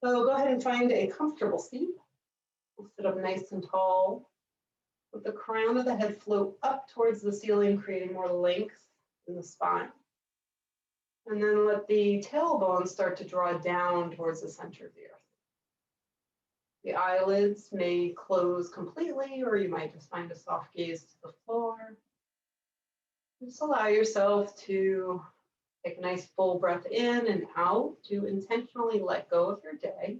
So go ahead and find a comfortable seat. We'll sit up nice and tall. Let the crown of the head float up towards the ceiling, creating more length in the spine. And then let the tailbone start to draw down towards the center of the earth. The eyelids may close completely, or you might just find a soft gaze to the floor. Just allow yourself to take a nice full breath in and out to intentionally let go of your day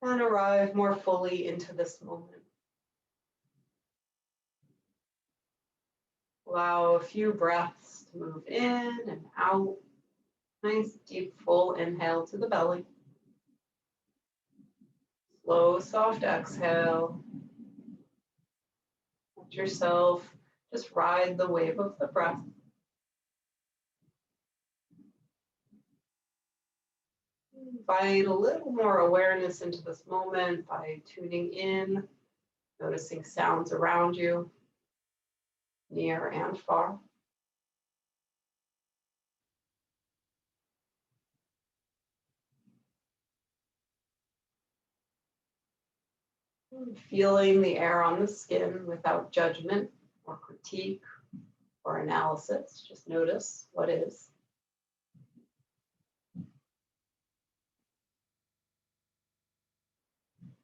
and arrive more fully into this moment. Allow a few breaths to move in and out. Nice deep full inhale to the belly. Slow, soft exhale. Let yourself just ride the wave of the breath. Invite a little more awareness into this moment by tuning in, noticing sounds around you, near and far. Feeling the air on the skin without judgment or critique or analysis. Just notice what is.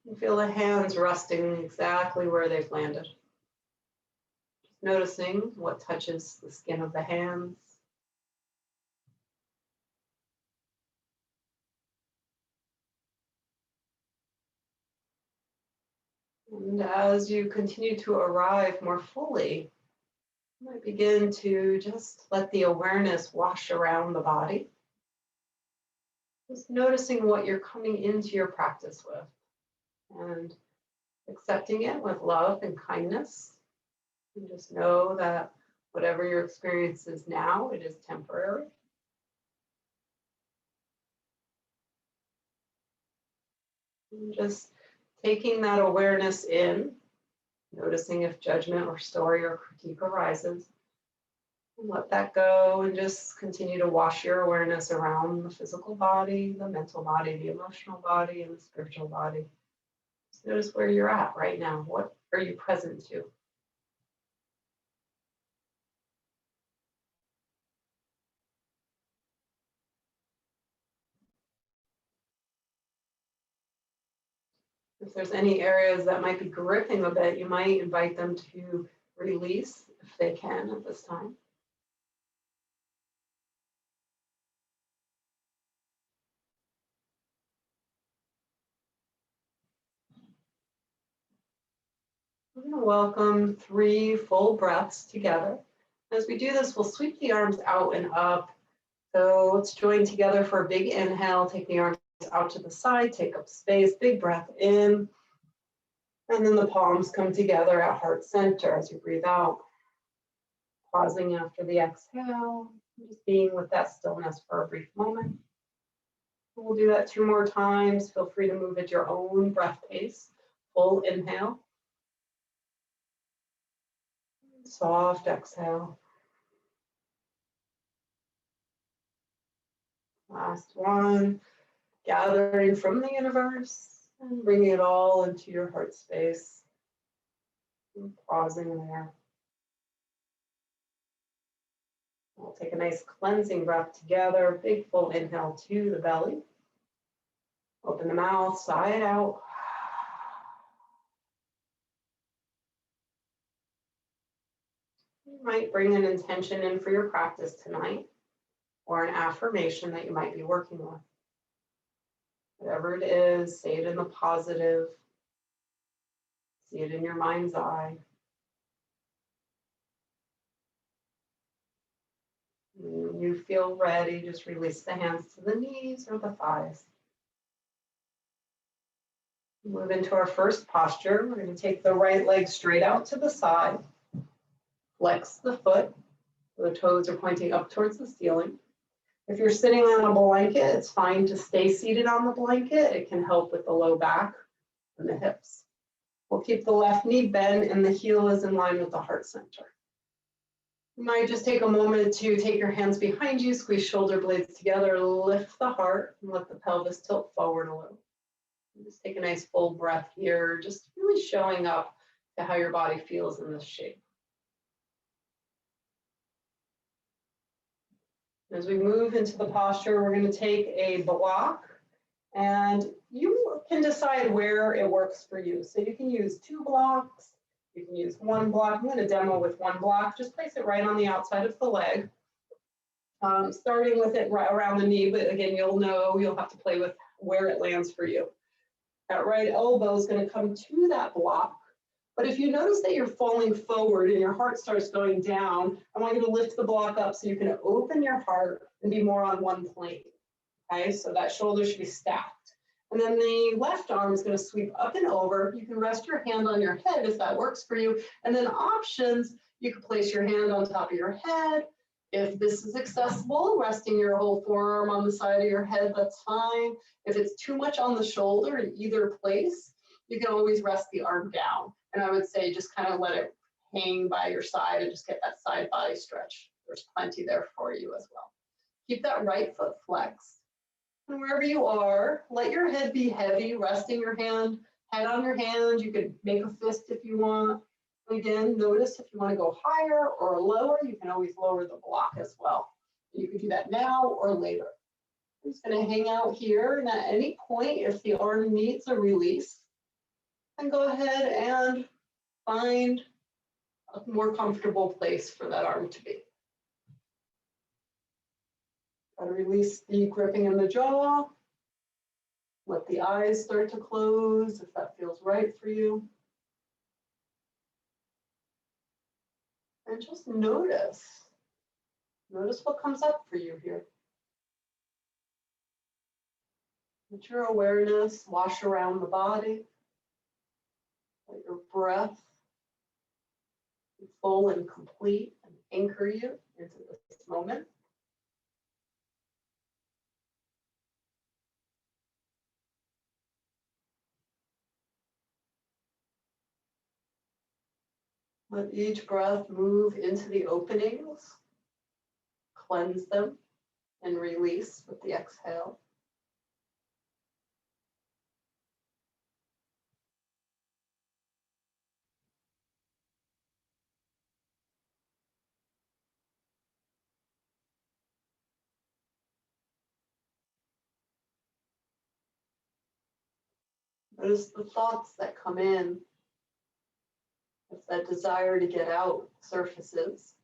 And feel the hands resting exactly where they've landed. Just noticing what touches the skin of the hands. And as you continue to arrive more fully, you might begin to just let the awareness wash around the body. Just noticing what you're coming into your practice with and accepting it with love and kindness. And just know that whatever your experience is now, it is temporary. And just taking that awareness in, noticing if judgment or story or critique arises, and let that go and just continue to wash your awareness around the physical body, the mental body, the emotional body, and the spiritual body. Just notice where you're at right now. What are you present to? If there's any areas that might be gripping a bit, you might invite them to release if they can at this time. We're going to welcome 3 full breaths together. As we do this, we'll sweep the arms out and up. So let's join together for a big inhale. Take the arms out to the side, take up space, big breath in. And then the palms come together at heart center as you breathe out. Pausing after the exhale, just being with that stillness for a brief moment. We'll do that 2 more times. Feel free to move at your own breath pace. Full inhale. Soft exhale. Last one. Gathering from the universe and bringing it all into your heart space. And pausing there. We'll take a nice cleansing breath together. Big full inhale to the belly. Open the mouth, sigh it out. You might bring an intention in for your practice tonight or an affirmation that you might be working with. Whatever it is, say it in the positive. See it in your mind's eye. When you feel ready, just release the hands to the knees or the thighs. Move into our first posture. We're going to take the right leg straight out to the side. Flex the foot. The toes are pointing up towards the ceiling. If you're sitting on a blanket, it's fine to stay seated on the blanket. It can help with the low back and the hips. We'll keep the left knee bent and the heel is in line with the heart center. You might just take a moment to take your hands behind you, squeeze shoulder blades together, lift the heart, and let the pelvis tilt forward a little. And just take a nice full breath here, just really showing up to how your body feels in this shape. As we move into the posture, we're going to take a block, and you can decide where it works for you. So you can use 2 blocks, you can use 1 block. I'm going to demo with 1 block. Just place it right on the outside of the leg, starting with it right around the knee. But again, you'll have to play with where it lands for you. That right elbow is going to come to that block. But if you notice that you're falling forward and your heart starts going down, I want you to lift the block up so you can open your heart and be more on one plane. Okay, so that shoulder should be stacked. And then the left arm is going to sweep up and over. You can rest your hand on your head if that works for you. And then options, you can place your hand on top of your head. If this is accessible, resting your whole forearm on the side of your head, that's fine. If it's too much on the shoulder in either place, you can always rest the arm down. And I would say just kind of let it hang by your side and just get that side body stretch. There's plenty there for you as well. Keep that right foot flexed. And wherever you are, let your head be heavy, resting your head on your hand. You could make a fist if you want. Again, notice if you want to go higher or lower, you can always lower the block as well. You can do that now or later. I'm just going to hang out here, and at any point, if the arm needs a release, then go ahead and find a more comfortable place for that arm to be. Gotta release the gripping in the jaw. Let the eyes start to close if that feels right for you. And just notice what comes up for you here. Let your awareness wash around the body. Let your breath be full and complete and anchor you into this moment. Let each breath move into the openings, cleanse them, and release with the exhale. Notice the thoughts that come in. If that desire to get out surfaces,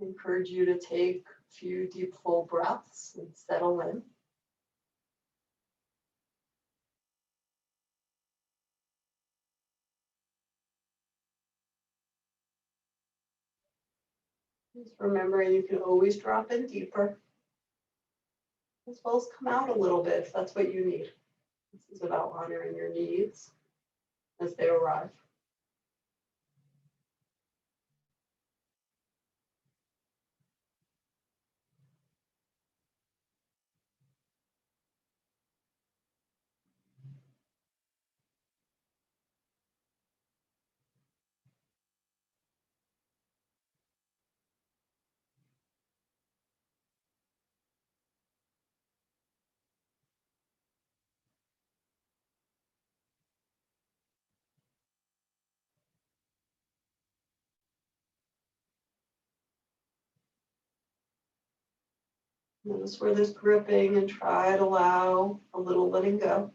I encourage you to take a few deep, full breaths and settle in. Just remember, you can always drop in deeper, as well as come out a little bit if that's what you need. This is about honoring your needs as they arrive. Notice where there's gripping and try to allow a little letting go.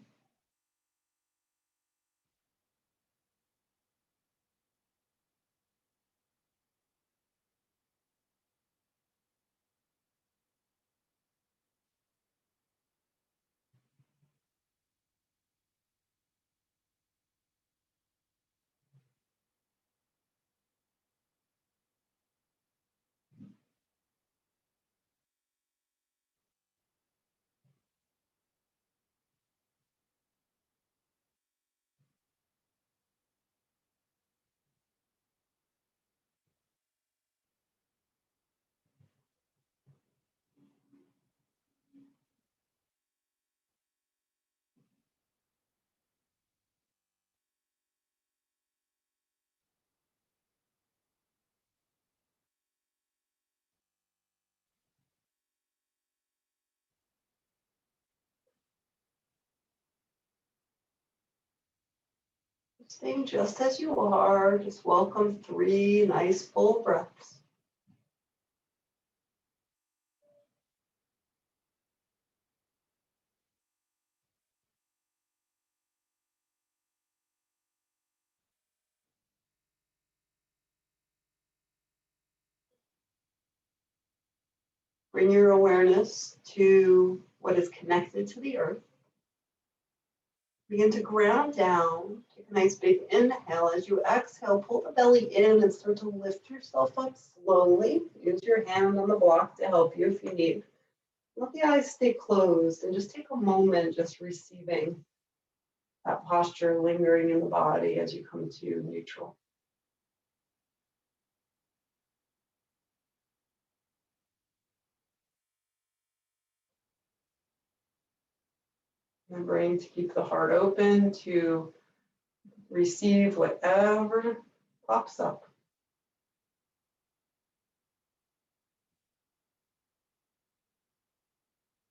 Staying just as you are, just welcome 3 nice full breaths. Bring your awareness to what is connected to the earth. Begin to ground down. Take a nice big inhale. As you exhale, pull the belly in and start to lift yourself up slowly. Use your hand on the block to help you if you need. Let the eyes stay closed and just take a moment just receiving that posture lingering in the body as you come to neutral. Remembering to keep the heart open to receive whatever pops up.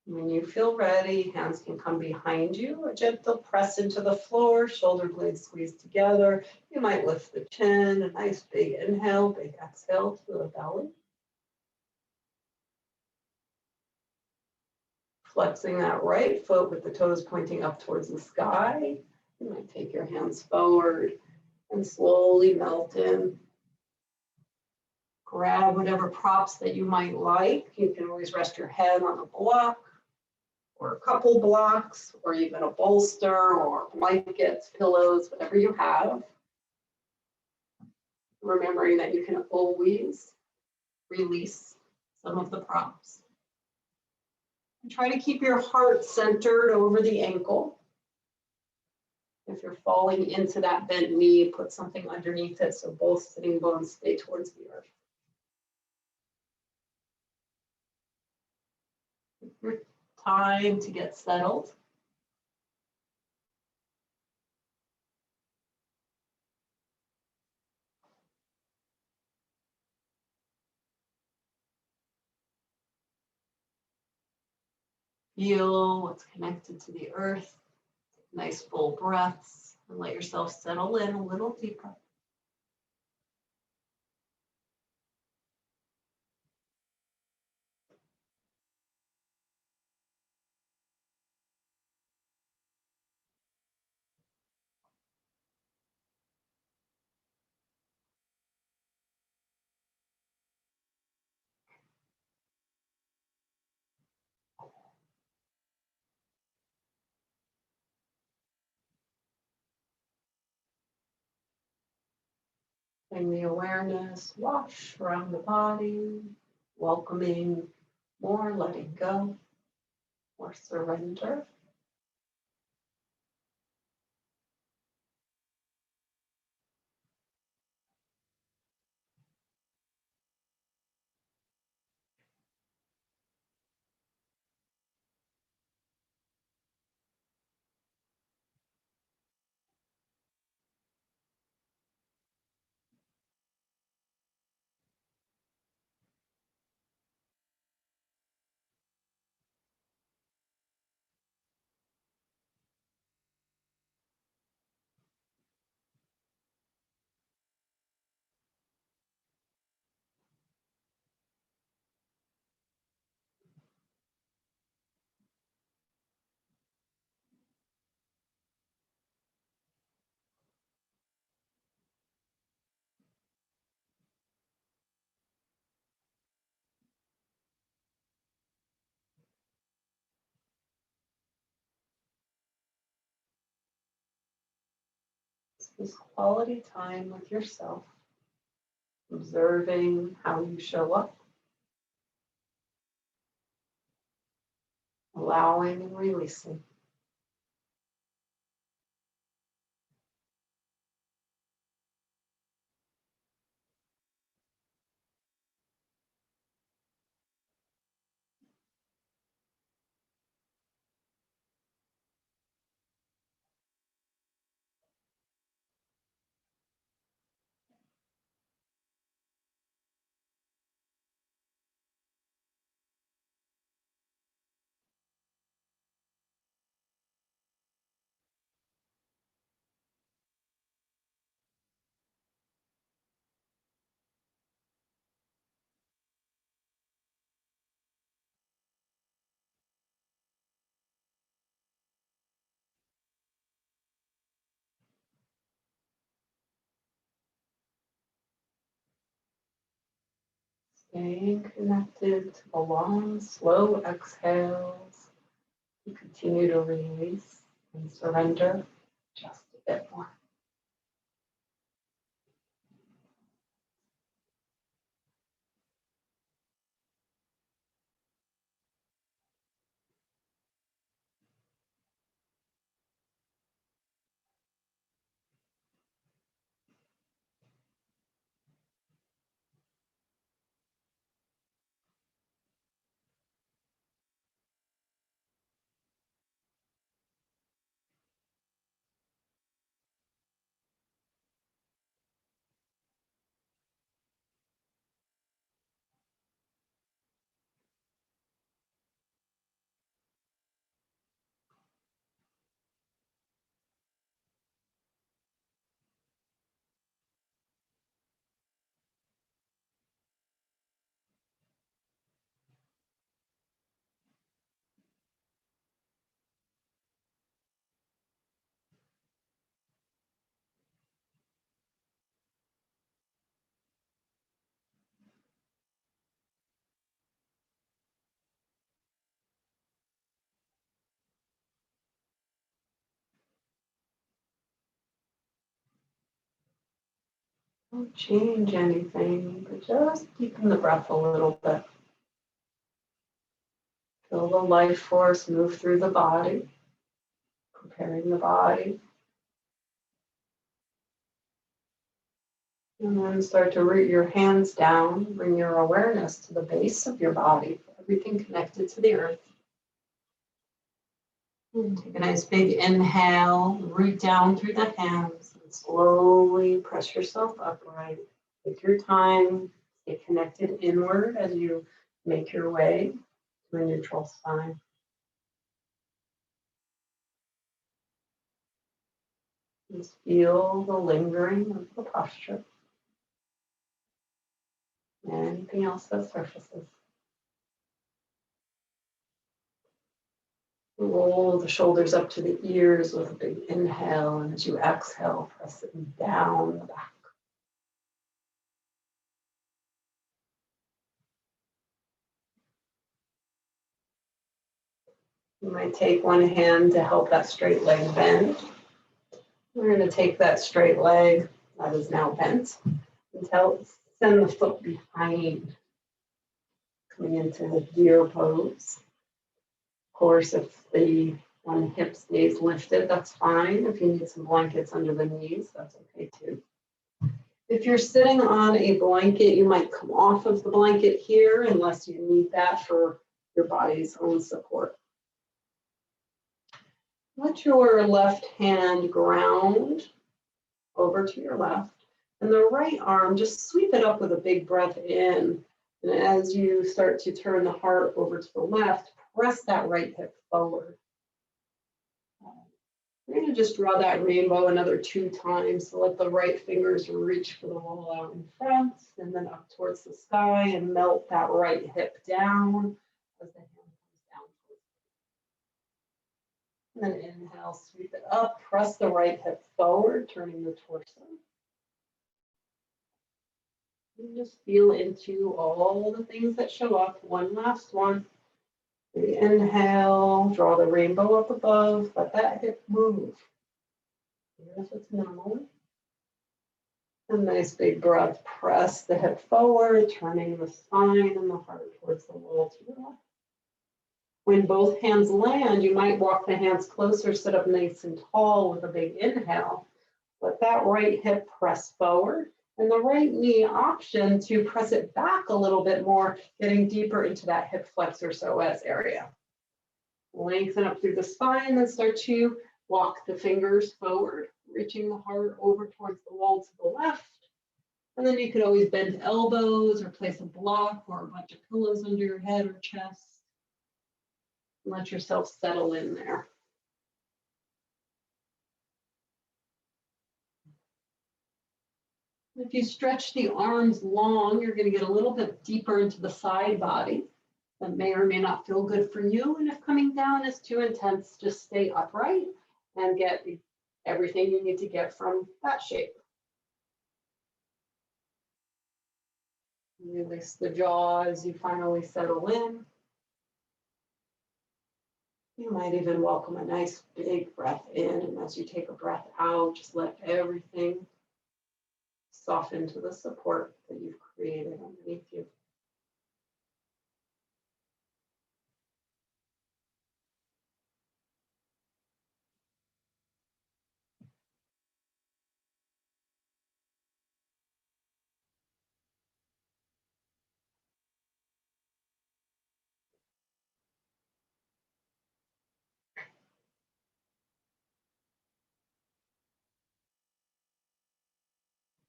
When you feel ready, hands can come behind you. A gentle press into the floor, shoulder blades squeeze together. You might lift the chin, a nice big inhale, big exhale to the belly. Flexing that right foot with the toes pointing up towards the sky. You might take your hands forward and slowly melt in. Grab whatever props that you might like. You can always rest your head on a block or a couple blocks, or even a bolster or blankets, pillows, whatever you have. Remembering that you can always release some of the props. And try to keep your heart centered over the ankle. If you're falling into that bent knee, put something underneath it so both sitting bones stay towards the earth. Your time to get settled. Feel what's connected to the earth. Nice full breaths and let yourself settle in a little deeper. Bring the awareness, wash around the body, welcoming more, letting go, more surrender. This quality time with yourself, observing how you show up, allowing and releasing. Staying connected to the long, slow exhales. You continue to release and surrender just a bit more. Don't change anything, but just deepen the breath a little bit. Feel the life force move through the body, preparing the body. And then start to root your hands down, bring your awareness to the base of your body, everything connected to the earth. And take a nice big inhale, root down through the hands, and slowly press yourself upright. Take your time, stay connected inward as you make your way to a neutral spine. Just feel the lingering of the posture. Anything else that surfaces. Roll the shoulders up to the ears with a big inhale, and as you exhale, press it down the back. You might take one hand to help that straight leg bend. We're going to take that straight leg that is now bent and send the foot behind, coming into the deer pose. Of course, if the one hip stays lifted, that's fine. If you need some blankets under the knees, that's okay too. If you're sitting on a blanket, you might come off of the blanket here unless you need that for your body's own support. Let your left hand ground over to your left, and the right arm, just sweep it up with a big breath in. And as you start to turn the heart over to the left, press that right hip forward. We're going to just draw that rainbow another 2 times. So let the right fingers reach for the wall out in front and then up towards the sky and melt that right hip down as the hand comes down. And then inhale, sweep it up, press the right hip forward, turning the torso. And just feel into all the things that show up. One last one. Inhale, draw the rainbow up above, let that hip move. Even if it's minimal. A nice big breath, press the hip forward, turning the spine and the heart towards the wall to your left. When both hands land, you might walk the hands closer, sit up nice and tall with a big inhale. Let that right hip press forward and the right knee option to press it back a little bit more, getting deeper into that hip flexor psoas area. Lengthen up through the spine and start to walk the fingers forward, reaching the heart over towards the wall to the left. And then you could always bend elbows or place a block or a bunch of pillows under your head or chest. And let yourself settle in there. If you stretch the arms long, you're going to get a little bit deeper into the side body. That may or may not feel good for you. And if coming down is too intense, just stay upright and get everything you need to get from that shape. Release the jaw as you finally settle in. You might even welcome a nice big breath in, and as you take a breath out, just let everything soften to the support that you've created underneath you.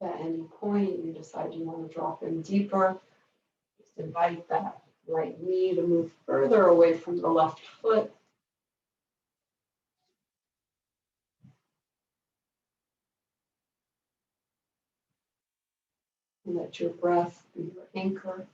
At any point you decide you want to drop in deeper, just invite that right knee to move further away from the left foot. And let your breath be your anchor.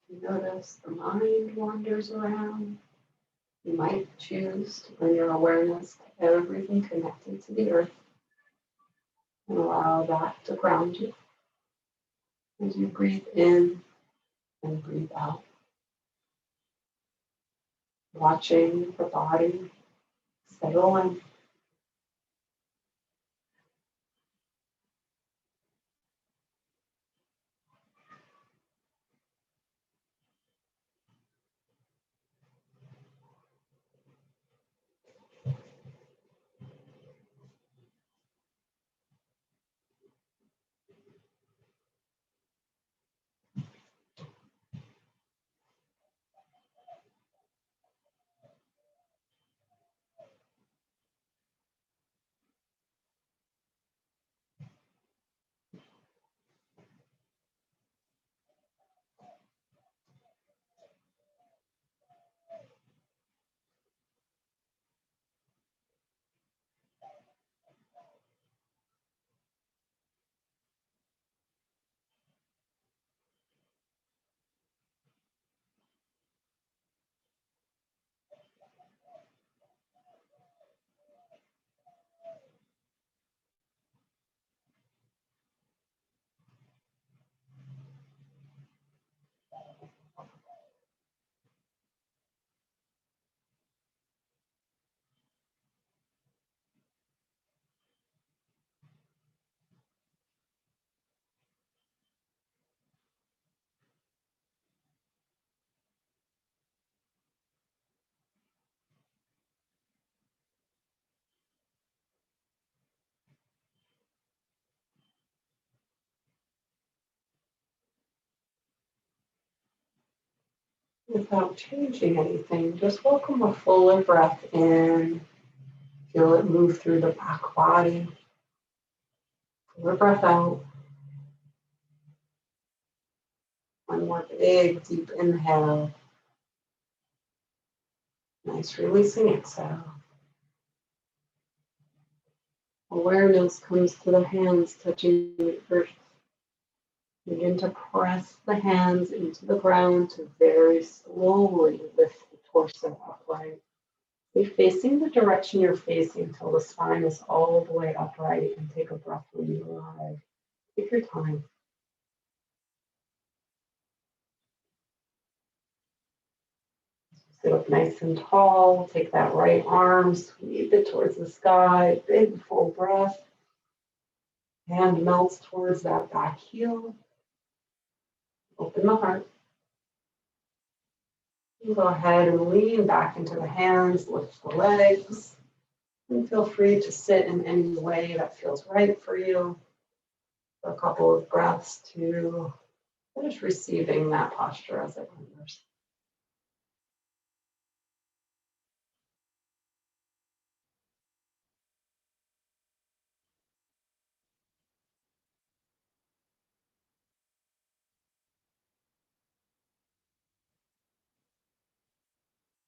You notice the mind wanders around. You might choose to bring your awareness to everything connected to the earth and allow that to ground you as you breathe in and breathe out, watching the body settle in. Without changing anything, just welcome a fuller breath in. Feel it move through the back body. Fuller breath out. One more big, deep inhale. Nice releasing exhale. Awareness comes to the hands touching the earth. Begin to press the hands into the ground to very slowly lift the torso upright. Be facing the direction you're facing until the spine is all the way upright, and take a breath when you arrive. Take your time. Sit up nice and tall. Take that right arm, sweep it towards the sky. Big full breath. Hand melts towards that back heel. Open the heart. You go ahead and lean back into the hands, lift the legs, and feel free to sit in any way that feels right for you. For a couple of breaths to finish receiving that posture as it lingers.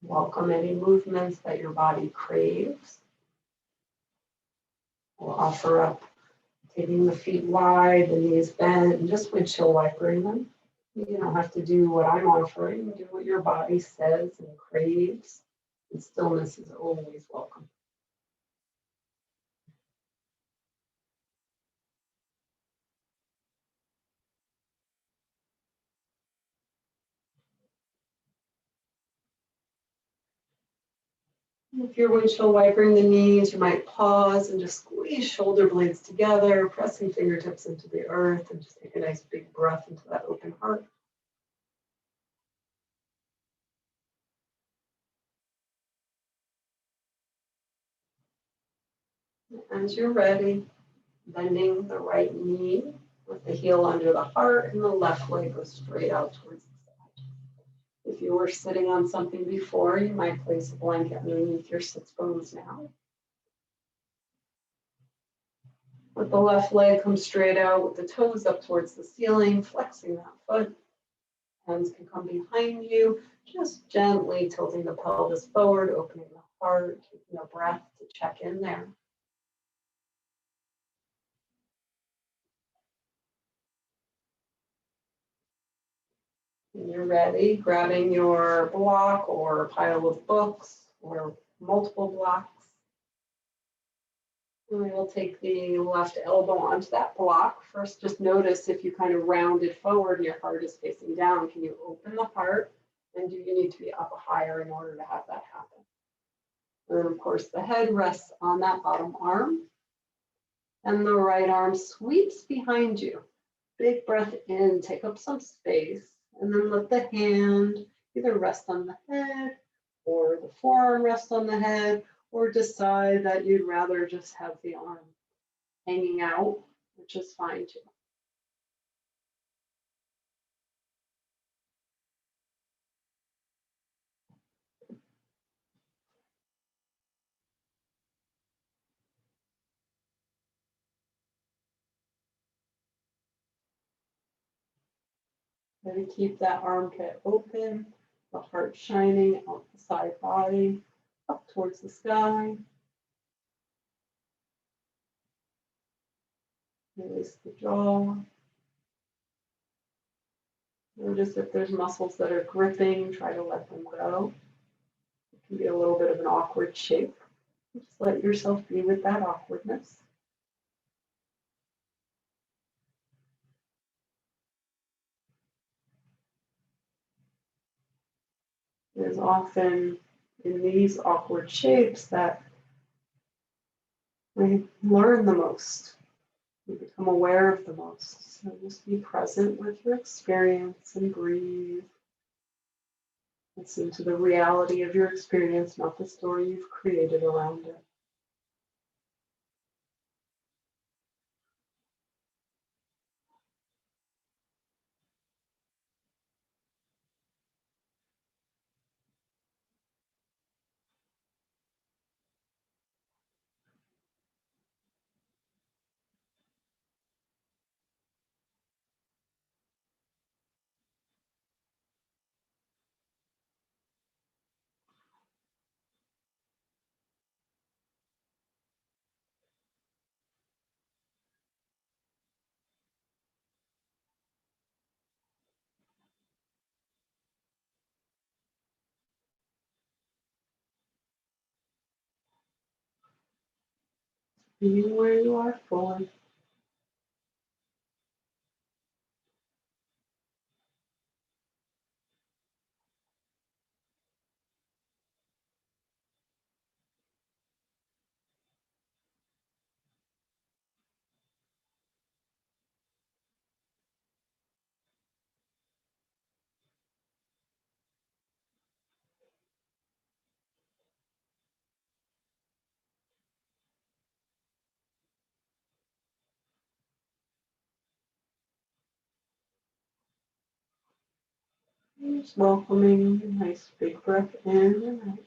Welcome any movements that your body craves. We'll offer up taking the feet wide, the knees bent, and just windshield wipering them. You don't have to do what I'm offering. Do what your body says and craves. And stillness is always welcome. If you're windshield wipering the knees, you might pause and just squeeze shoulder blades together, pressing fingertips into the earth, and just take a nice big breath into that open heart. As you're ready, bending the right knee with the heel under the heart, and the left leg goes straight out towards the side. If you were sitting on something before, you might place a blanket underneath your sits bones now. Let the left leg come straight out with the toes up towards the ceiling, flexing that foot. Hands can come behind you, just gently tilting the pelvis forward, opening the heart, taking a breath to check in there. When you're ready, grabbing your block or pile of books or multiple blocks. And we will take the left elbow onto that block. First, just notice if you kind of round it forward and your heart is facing down, can you open the heart? And do you need to be up higher in order to have that happen? And then, of course, the head rests on that bottom arm. And the right arm sweeps behind you. Big breath in, take up some space, and then let the hand either rest on the head or the forearm rest on the head, or decide that you'd rather just have the arm hanging out, which is fine too. Maybe keep that armpit open, the heart shining out the side body, up towards the sky. Release the jaw. Notice if there's muscles that are gripping, try to let them go. It can be a little bit of an awkward shape. Just let yourself be with that awkwardness. It is often in these awkward shapes that we learn the most. We become aware of the most. So just be present with your experience and breathe. Listen to the reality of your experience, not the story you've created around it. Being where you are fully. Just welcoming a nice big breath in and out.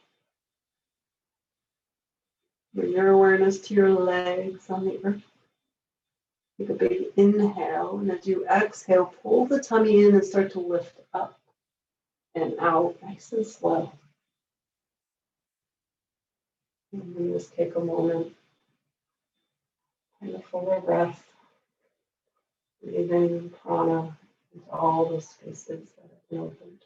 Bring your awareness to your legs on the earth. Take a big inhale, and as you exhale, pull the tummy in and start to lift up and out, nice and slow. And then just take a moment, and a fuller breath, breathing prana into all the spaces that have been opened.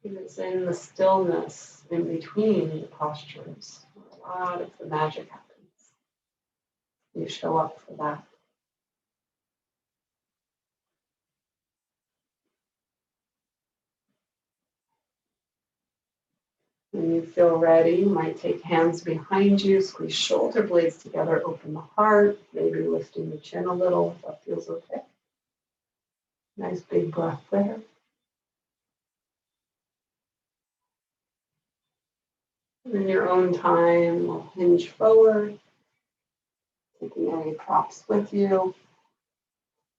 It's in the stillness in between the postures where a lot of the magic happens. You show up for that. When you feel ready, you might take hands behind you, squeeze shoulder blades together, open the heart, maybe lifting the chin a little if that feels okay. Nice big breath there. And in your own time, we'll hinge forward, taking any props with you.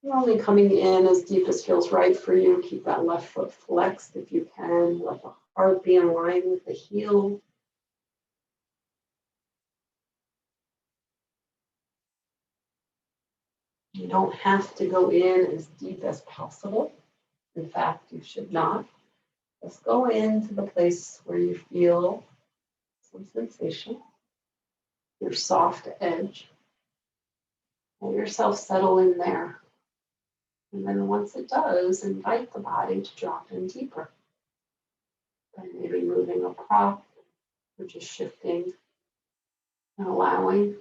You're only coming in as deep as feels right for you. Keep that left foot flexed if you can. Let the heart be in line with the heel. You don't have to go in as deep as possible. In fact, you should not. Just go into the place where you feel some sensation, your soft edge. Let yourself settle in there. And then once it does, invite the body to drop in deeper. By maybe moving a prop or just shifting and allowing.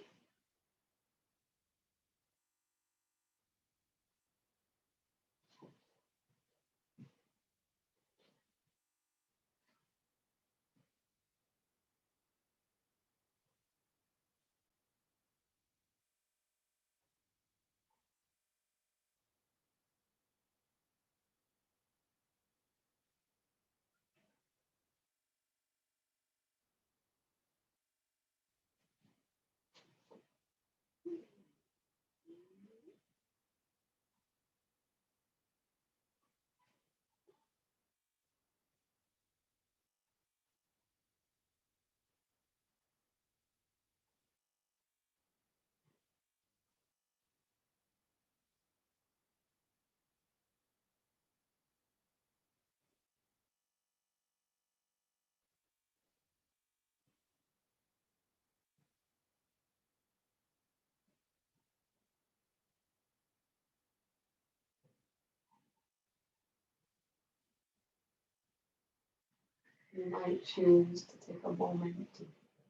You might choose to take a moment to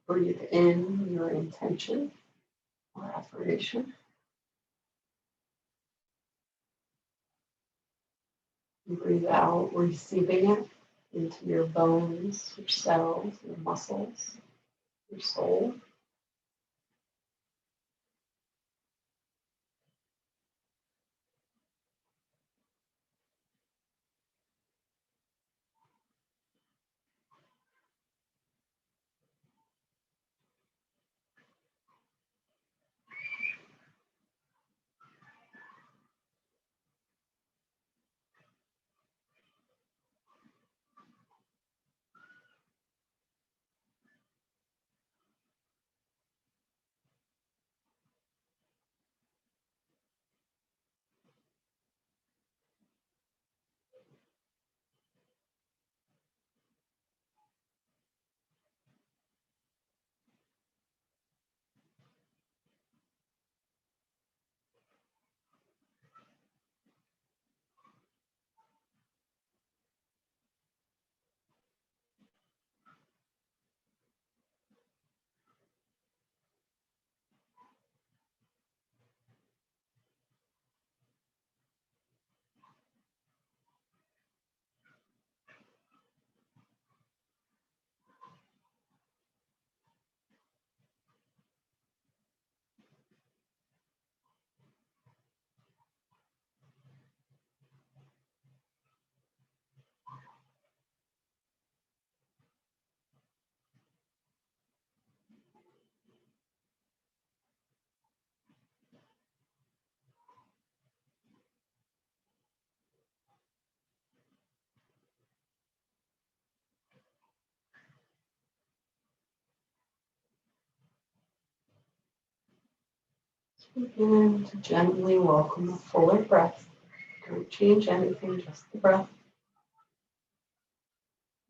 breathe in your intention or affirmation. And breathe out, receiving it into your bones, your cells, your muscles, your soul. Begin to gently welcome a fuller breath. Don't change anything, just the breath.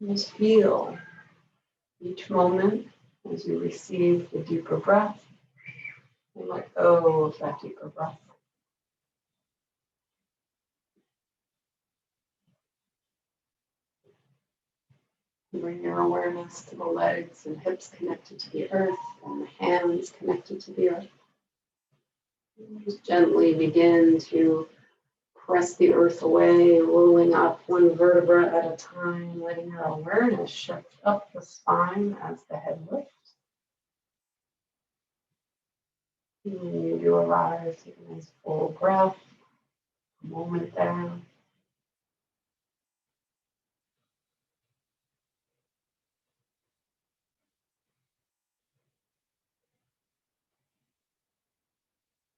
And just feel each moment as you receive the deeper breath and let go of that deeper breath. Bring your awareness to the legs and hips connected to the earth and the hands connected to the earth. And just gently begin to press the earth away, rolling up one vertebra at a time, letting your awareness shift up the spine as the head lifts. And when you do arrive, take a nice full breath, a moment there.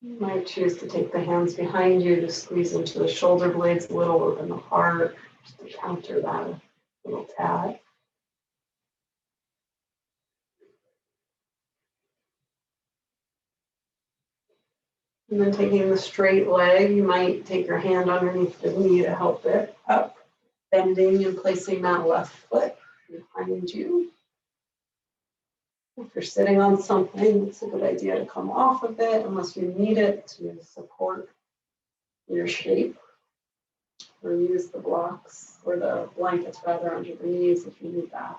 You might choose to take the hands behind you to squeeze into the shoulder blades a little, open the heart, just to counter that a little tad. And then taking the straight leg, you might take your hand underneath the knee to help it up, bending and placing that left foot behind you. If you're sitting on something, it's a good idea to come off of it unless you need it to support your shape, or use the blocks or the blankets rather under the knees if you need that.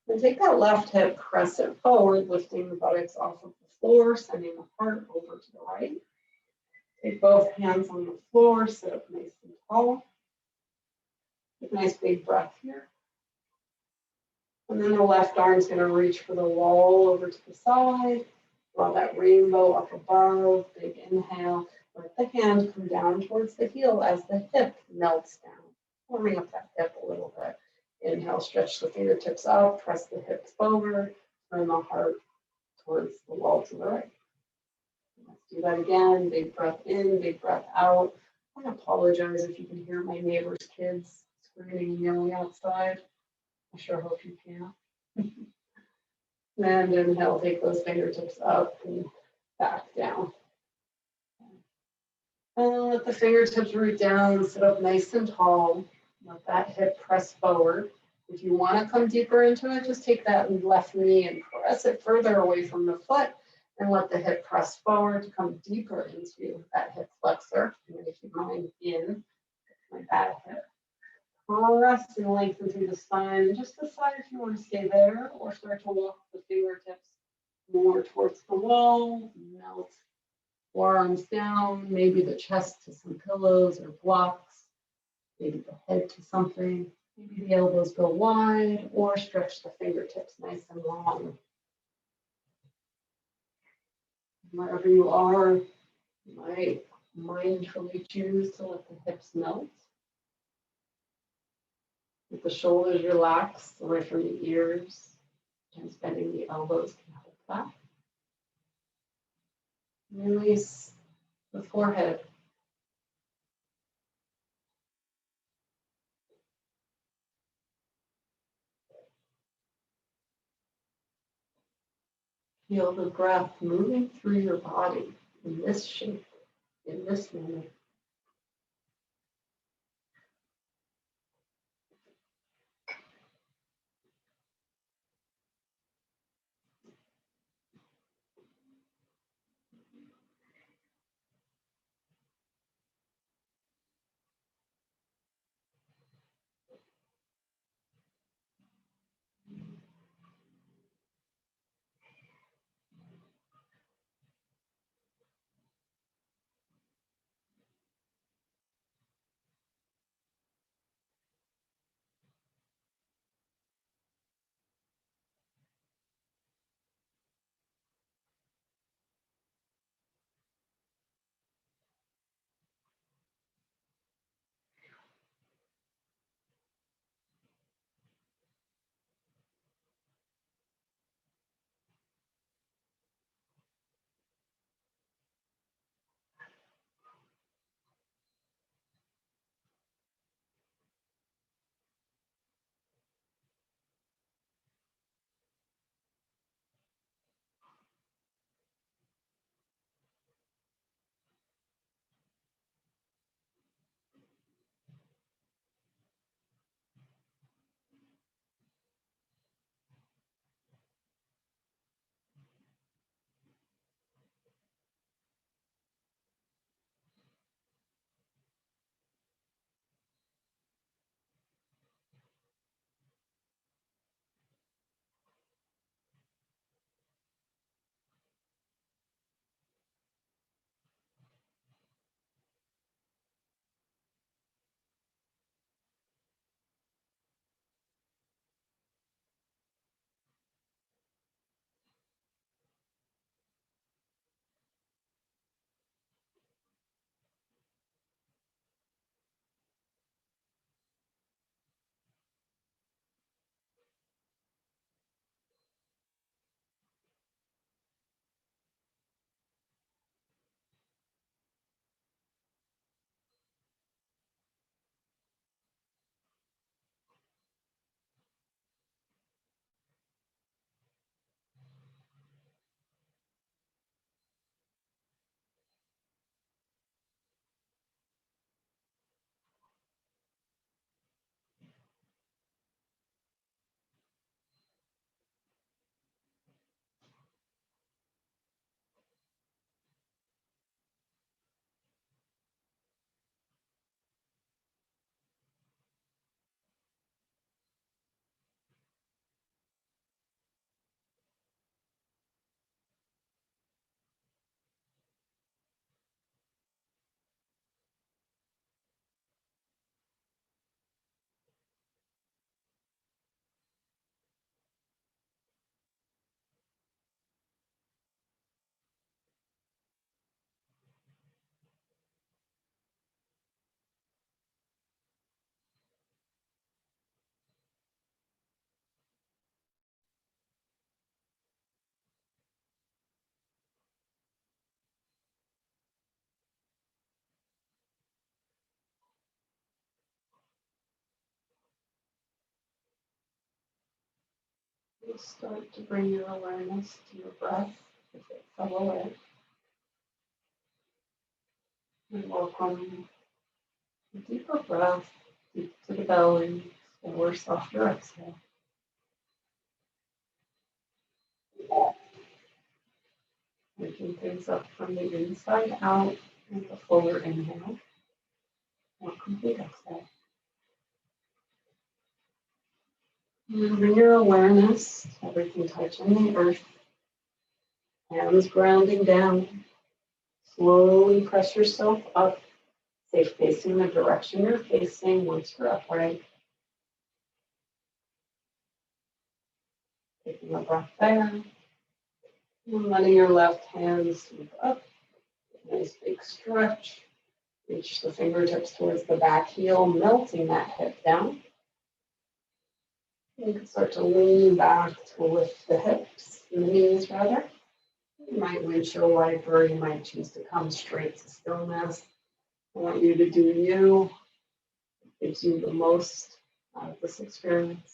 Then take that left hip, press it forward, lifting the buttocks off of the floor, sending the heart over to the right. Take both hands on the floor, sit up nice and tall. Take a nice big breath here. And then the left arm is going to reach for the wall over to the side. Draw that rainbow up above. Big inhale. Let the hand come down towards the heel as the hip melts down. Warming up that hip a little bit. Inhale, stretch the fingertips up. Press the hips forward. Turn the heart towards the wall to the right. Let's do that again. Big breath in, big breath out. I apologize if you can hear my neighbor's kids screaming and yelling outside. I sure hope you can. And inhale, take those fingertips up and back down. And let the fingertips root down, sit up nice and tall. Let that hip press forward. If you want to come deeper into it, just take that left knee and press it further away from the foot and let the hip press forward to come deeper into that hip flexor. I'm going to keep mine in my bad hip. Press and lengthen through the spine. Just decide if you want to stay there or start to walk the fingertips more towards the wall. Melt forearms down, maybe the chest to some pillows or blocks, maybe the head to something. Maybe the elbows go wide or stretch the fingertips nice and long. Wherever you are, you might mindfully choose to let the hips melt. Let the shoulders relax away from the ears, and bending the elbows can help that. Release the forehead. Feel the breath moving through your body in this shape, in this manner. You'll start to bring your awareness to your breath if it fell away. And welcome a deeper breath deep to the belly, slower, softer exhale. Waking things up from the inside out with a fuller inhale or complete exhale. And bring your awareness to everything touching the earth, hands grounding down. Slowly press yourself up, safe facing the direction you're facing once you're upright. Taking a breath there. And letting your left hand sweep up. Nice big stretch. Reach the fingertips towards the back heel, melting that hip down. You can start to lean back to lift the hips, the knees rather. You might windshield wiper, you might choose to come straight to stillness. I want you to do you. It gives you the most out of this experience.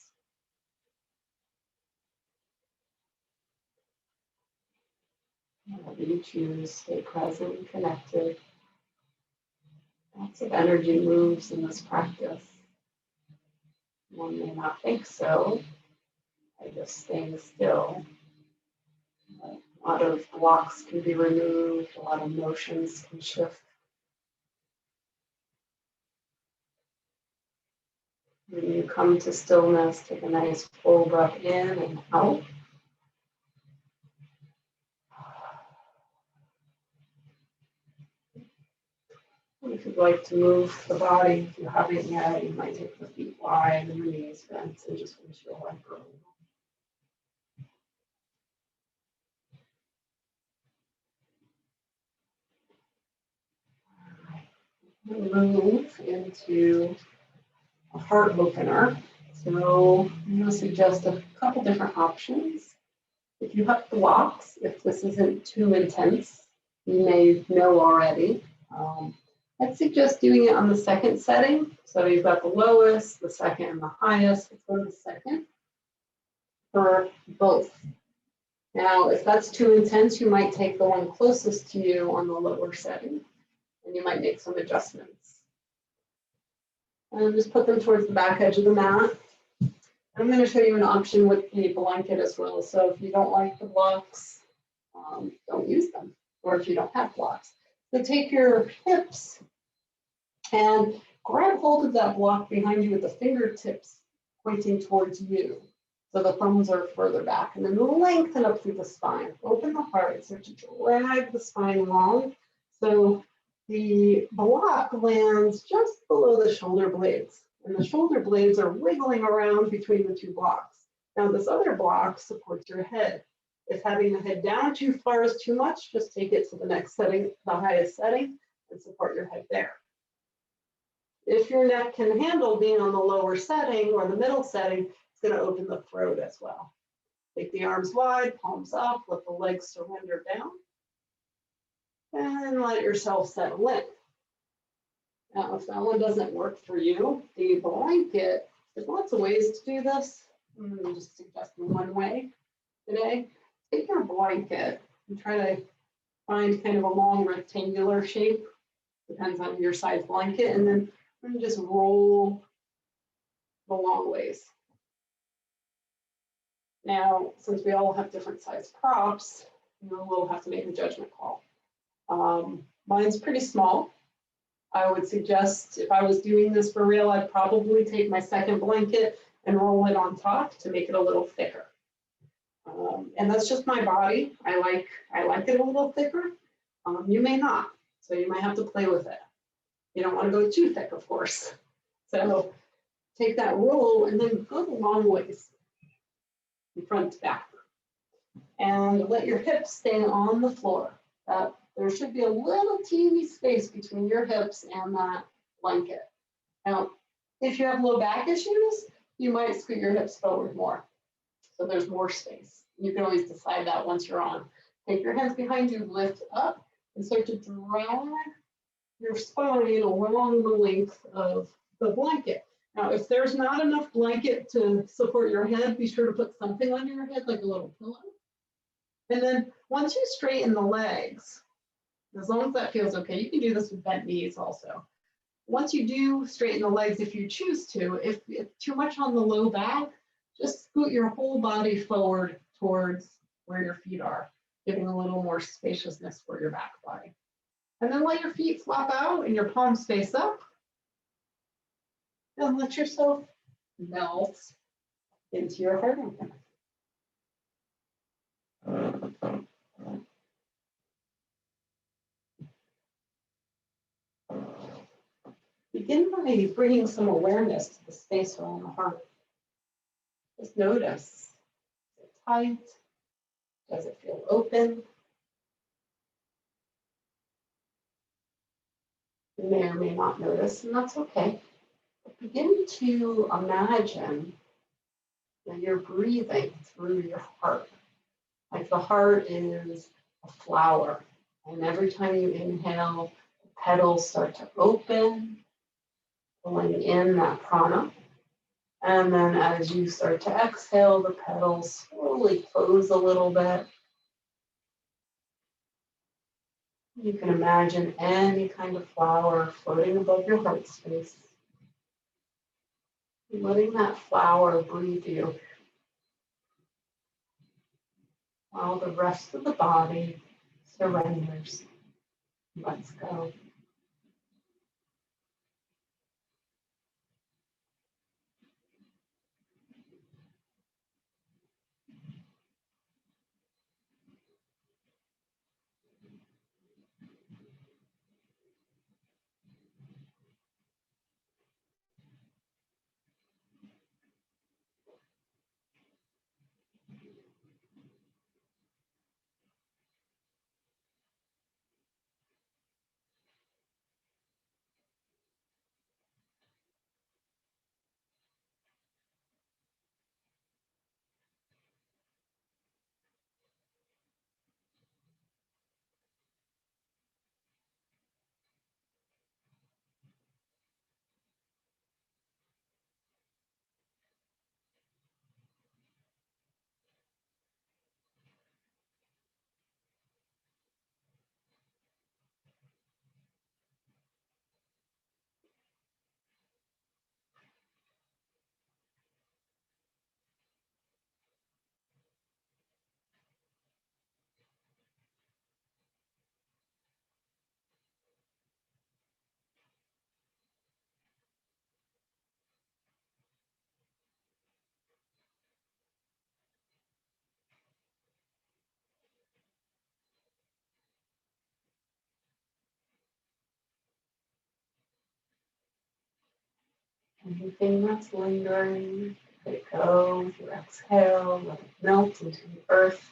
Whatever you choose, stay present and connected. Lots of energy moves in this practice. One may not think so, by just staying still. But a lot of blocks can be removed, a lot of motions can shift. When you come to stillness, take a nice full breath in and out. If you'd like to move the body, if you haven't yet, you might take the feet wide and the knees bent and just windshield wiper. Move into a heart opener. So I'm going to suggest a couple different options. If you have blocks, if this isn't too intense, you may know already. I'd suggest doing it on the second setting. So you've got the lowest, the second, and the highest. Let's go to the second for both. Now, if that's too intense, you might take the one closest to you on the lower setting, and you might make some adjustments. And just put them towards the back edge of the mat. I'm going to show you an option with the blanket as well. So if you don't like the blocks, don't use them. Or if you don't have blocks. So take your hips and grab hold of that block behind you with the fingertips pointing towards you. So the thumbs are further back. And then lengthen up through the spine. Open the heart. So to drag the spine long. So the block lands just below the shoulder blades. And the shoulder blades are wiggling around between the two blocks. Now this other block supports your head. If having the head down too far is too much, just take it to the next setting, the highest setting, and support your head there. If your neck can handle being on the lower setting or the middle setting, it's going to open the throat as well. Take the arms wide, palms up, let the legs surrender down, and let yourself settle in. Now, if that one doesn't work for you, the blanket, there's lots of ways to do this. I'm just suggesting one way today. Take your blanket and try to find kind of a long rectangular shape, depends on your size blanket, and then just roll the long ways. Now, since we all have different size props, we'll have to make a judgment call. Mine's pretty small. I would suggest if I was doing this for real, I'd probably take my second blanket and roll it on top to make it a little thicker. And that's just my body. I like it a little thicker. You may not, so you might have to play with it. You don't want to go too thick, of course. So take that roll and then go the long ways, from front to back. And let your hips stay on the floor. There should be a little teeny space between your hips and that blanket. Now, if you have low back issues, you might scoot your hips forward more. So there's more space. You can always decide that once you're on. Take your hands behind you, lift up, and start to drag your spine along the length of the blanket. Now, if there's not enough blanket to support your head, be sure to put something under your head, like a little pillow. And then once you straighten the legs, as long as that feels okay, you can do this with bent knees also. Once you do straighten the legs, if you choose to, if it's too much on the low back, just scoot your whole body forward towards where your feet are, giving a little more spaciousness for your back body. And then let your feet flop out and your palms face up. And let yourself melt into your heart again. Begin by bringing some awareness to the space around the heart. Just notice, is it tight? Does it feel open? You may or may not notice, and that's okay. But begin to imagine that you're breathing through your heart. Like the heart is a flower, and every time you inhale, the petals start to open, pulling in that prana. And then as you start to exhale, the petals slowly close a little bit. You can imagine any kind of flower floating above your heart space. Letting that flower breathe you while the rest of the body surrenders. Let's go. Anything that's lingering, let it go. You exhale, let it melt into the earth.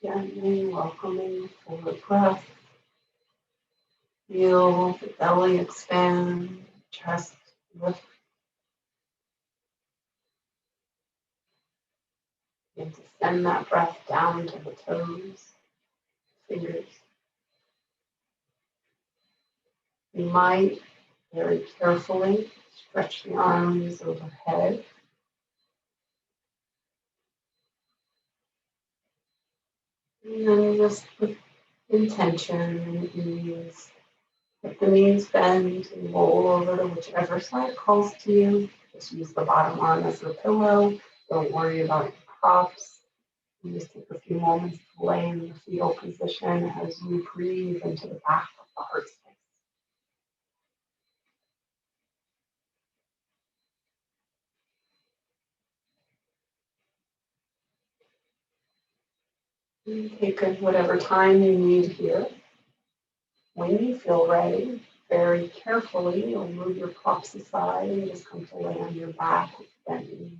Gently welcoming forward breath. Feel the belly expand, chest lift, and to send that breath down to the toes, fingers. You might very carefully stretch the arms overhead. And then just with intention and ease, let the knees bend and roll over to whichever side calls to you. Just use the bottom arm as the pillow. Don't worry about your props. And just take a few moments to lay in the fetal position as you breathe into the back of the heart space. And take whatever time you need here. When you feel ready, very carefully, you'll move your props aside and just come to lay on your back with bent knees.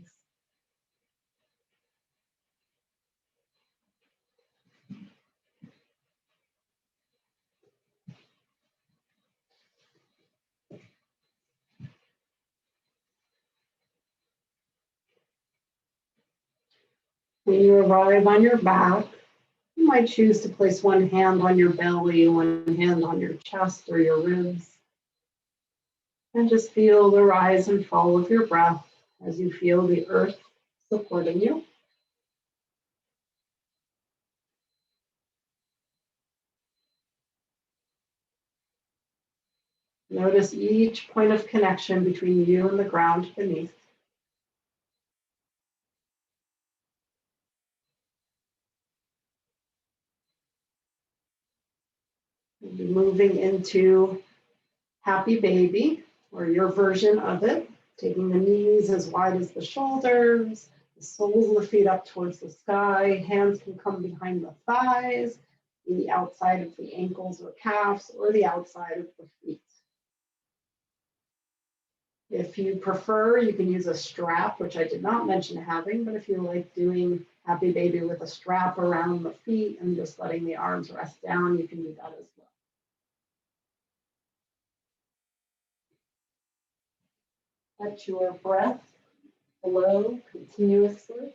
When you arrive on your back, you might choose to place one hand on your belly, one hand on your chest or your ribs, and just feel the rise and fall of your breath as you feel the earth supporting you. Notice each point of connection between you and the ground beneath. You'll be moving into happy baby, or your version of it, taking the knees as wide as the shoulders, the soles of the feet up towards the sky, hands can come behind the thighs, the outside of the ankles or calves, or the outside of the feet. If you prefer, you can use a strap, which I did not mention having, but if you like doing happy baby with a strap around the feet and just letting the arms rest down, you can do that as well. Let your breath flow continuously.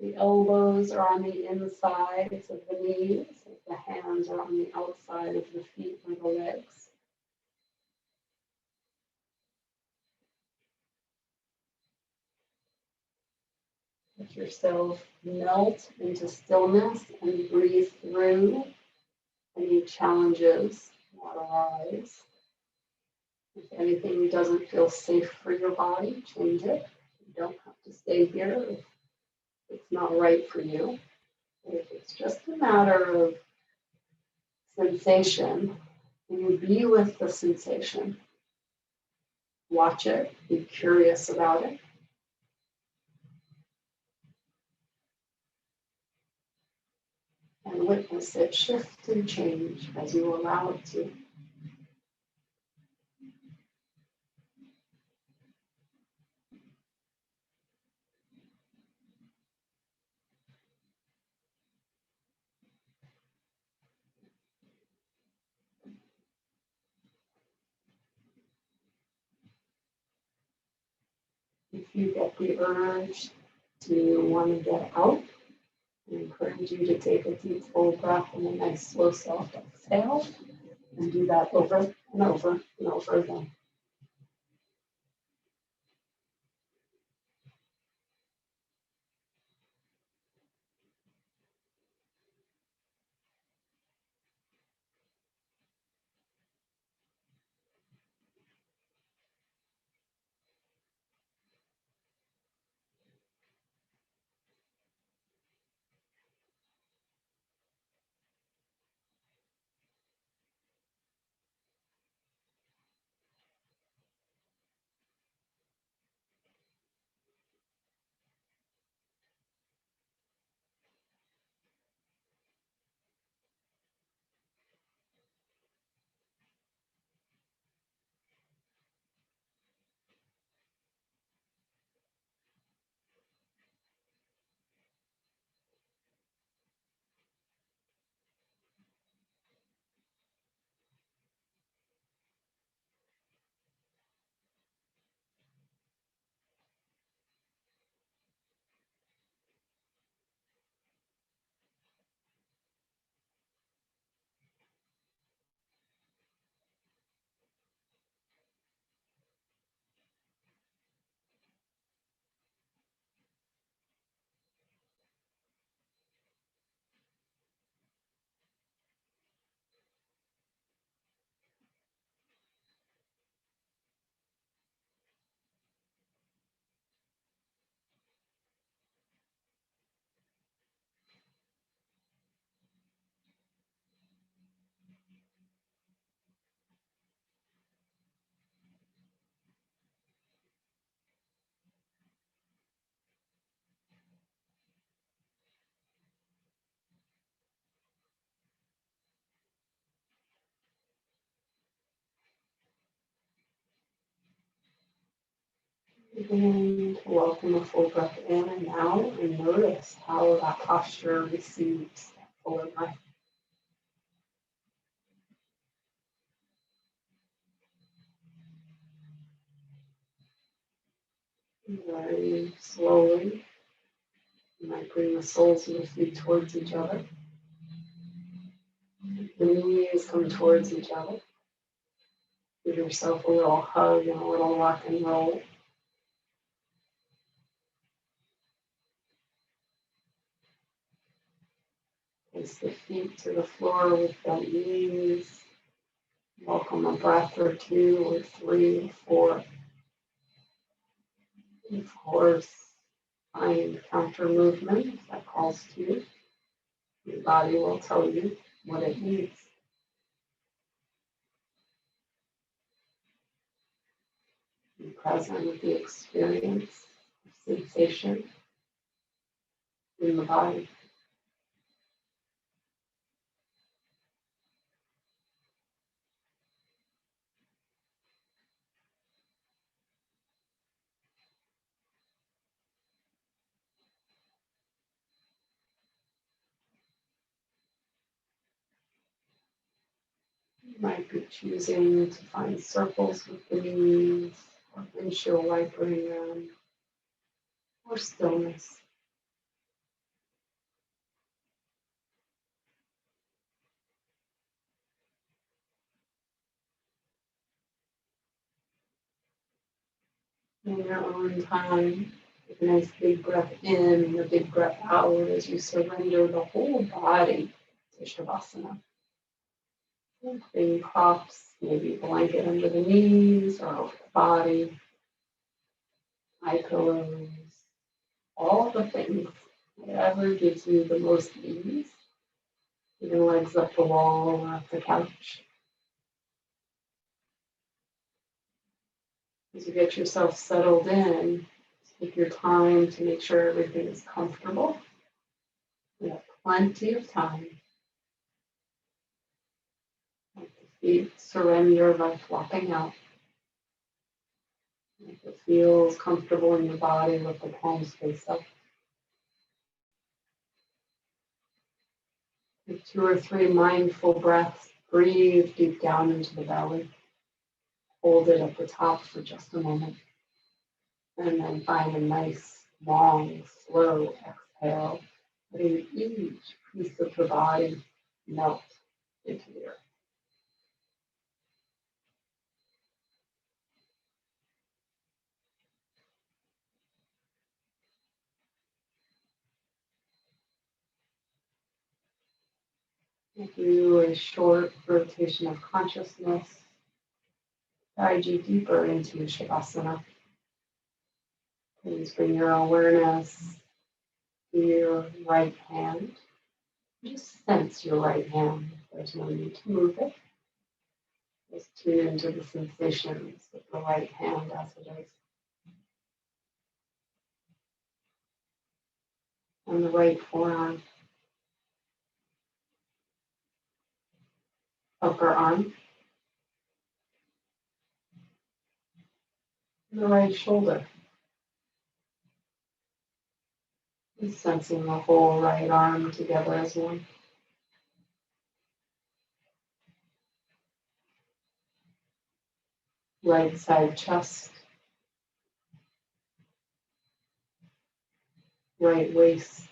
The elbows are on the insides of the knees. The hands are on the outside of the feet or the legs. Let yourself melt into stillness and breathe through any challenges that arise. If anything doesn't feel safe for your body, change it. You don't have to stay here if it's not right for you. But if it's just a matter of sensation, you be with the sensation. Watch it, be curious about it. And witness it shift and change as you allow it to. If you get the urge to want to get out, I encourage you to take a deep, full breath and a nice, slow, soft exhale, and do that over and over and over again. Begin to welcome a full breath in and out, and notice how that posture receives that fuller breath. Very slowly, you might bring the soles of the feet towards each other. The knees come towards each other. Give yourself a little hug and a little rock and roll. Place the feet to the floor with bent knees. Welcome a breath or two or three or four. And of course, find counter movement if that calls to you. Your body will tell you what it needs. Be present with the experience of sensation in the body. You might be choosing to find circles with the knees, or windshield wipering them, or stillness. In your own time, take a nice big breath in and a big breath out as you surrender the whole body to Shavasana. Bring props, maybe a blanket under the knees or over the body, eye pillows, all the things, whatever gives you the most ease. Even legs up the wall or up the couch. As you get yourself settled in, take your time to make sure everything is comfortable. You have plenty of time. Let the feet surrender by flopping out. If it feels comfortable in your body, let the palms face up. Take 2 or 3 mindful breaths. Breathe deep down into the belly. Hold it at the top for just a moment. And then find a nice, long, slow exhale. Letting each piece of the body melt into the earth. Do a short rotation of consciousness. Guide you deeper into Shavasana. Please bring your awareness to your right hand. Just sense your right hand. There's no need to move it. Just tune into the sensations of the right hand as it is. And the right forearm. Upper arm. And the right shoulder. And sensing the whole right arm together as one. Right side chest. Right waist.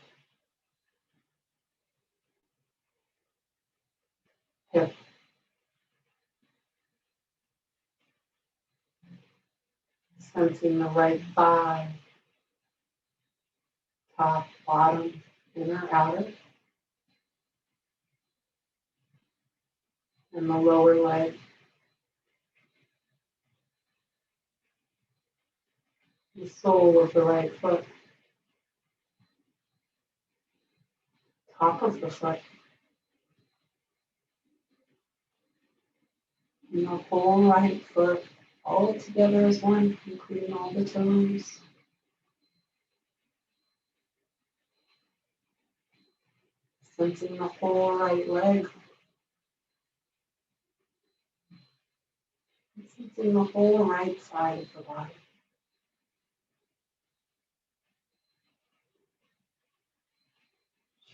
Hip. Sensing the right thigh. Top, bottom, inner, outer. And the lower leg. The sole of the right foot. Top of the foot. And the whole right foot all together as one, including all the toes. Sensing the whole right leg. Sensing the whole right side of the body.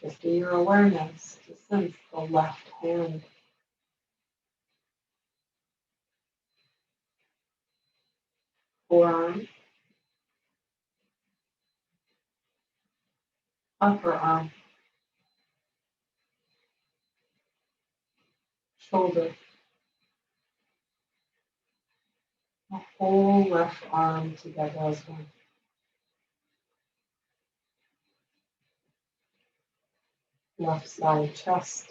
Shifting your awareness to sense the left hand, forearm, upper arm, shoulder, the whole left arm together as one. Left side chest,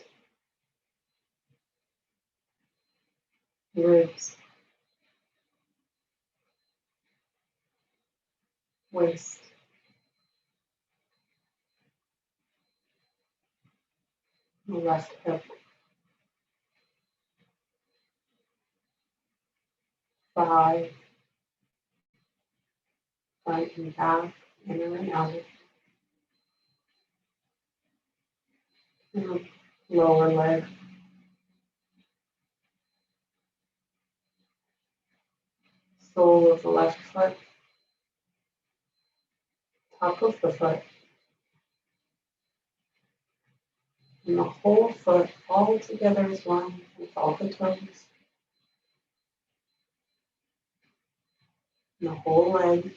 ribs, waist, left hip, thigh, front and back, inner and outer, and lower leg, sole of the left foot, top of the foot, and the whole foot all together as one with all the toes, and the whole leg,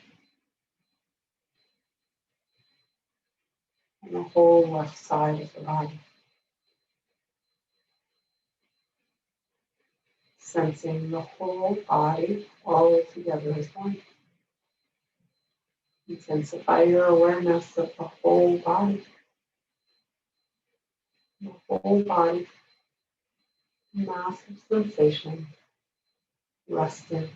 and the whole left side of the body. Sensing the whole body all together as one. Intensify your awareness of the whole body. The whole body, massive sensation, resting.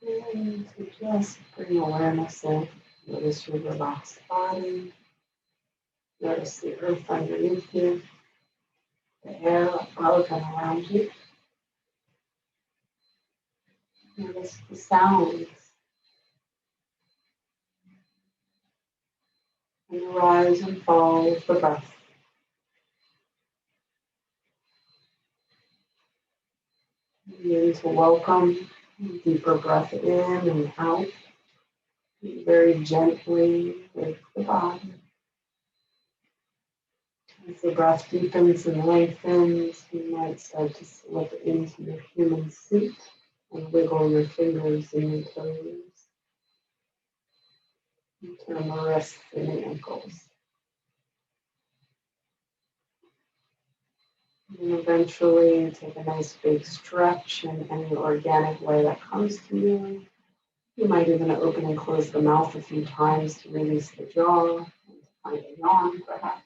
And to just bring awareness in. Notice your relaxed body. Notice the earth underneath you, the air above and around you. Notice the sounds and rise and fall with the breath. Begin to welcome a deeper breath in and out. Very gently with the body. As the breath deepens and lengthens, you might start to slip into your human seat and wiggle your fingers and your toes. And turn the wrists and the ankles. And eventually take a nice big stretch in any organic way that comes to you. You might even open and close the mouth a few times to release the jaw and to find a yawn, perhaps.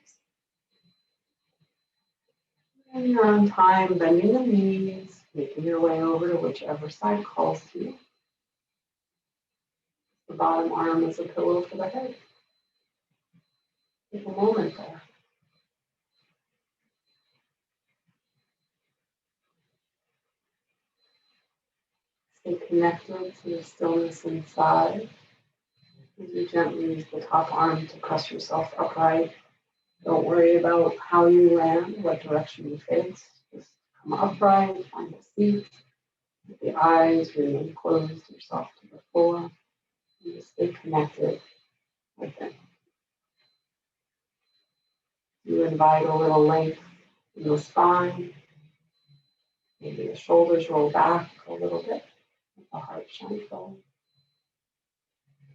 In your own time, bending the knees, making your way over to whichever side calls to you. The bottom arm is a pillow for the head. Take a moment there. Stay connected to the stillness inside. As you gently use the top arm to press yourself upright. Don't worry about how you land, what direction you face. Just come upright, find a seat. With the eyes remain closed, yourself to the floor. And just stay connected with it. You invite a little length in the spine. Maybe the shoulders roll back a little bit. Let the heart shine forward.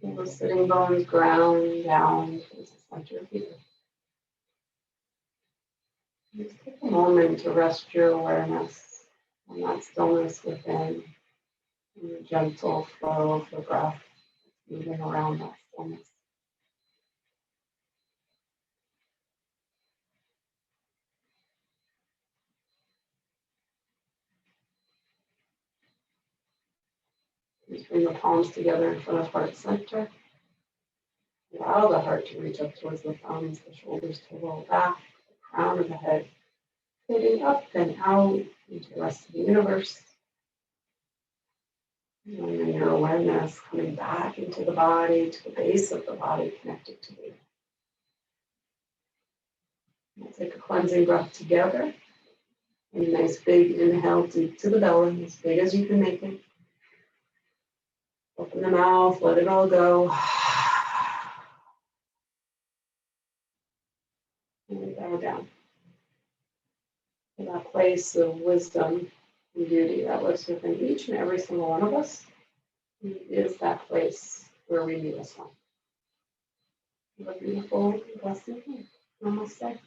Feel the sitting bones ground down towards the center of the earth. Just take a moment to rest your awareness on that stillness within and the gentle flow of the breath moving around that stillness. Just bring the palms together in front of heart center. Allow the heart to reach up towards the thumbs, the shoulders to roll back, the crown of the head floating up and out into the rest of the universe. And then your awareness coming back into the body, to the base of the body, connected to the earth. We'll take a cleansing breath together. A nice big inhale deep to the belly, as big as you can make it. Open the mouth, let it all go. And bow down. To that place of wisdom and beauty that lives within each and every single one of us. It is that place where we meet us one. Have a beautiful, blessed day. Namaste.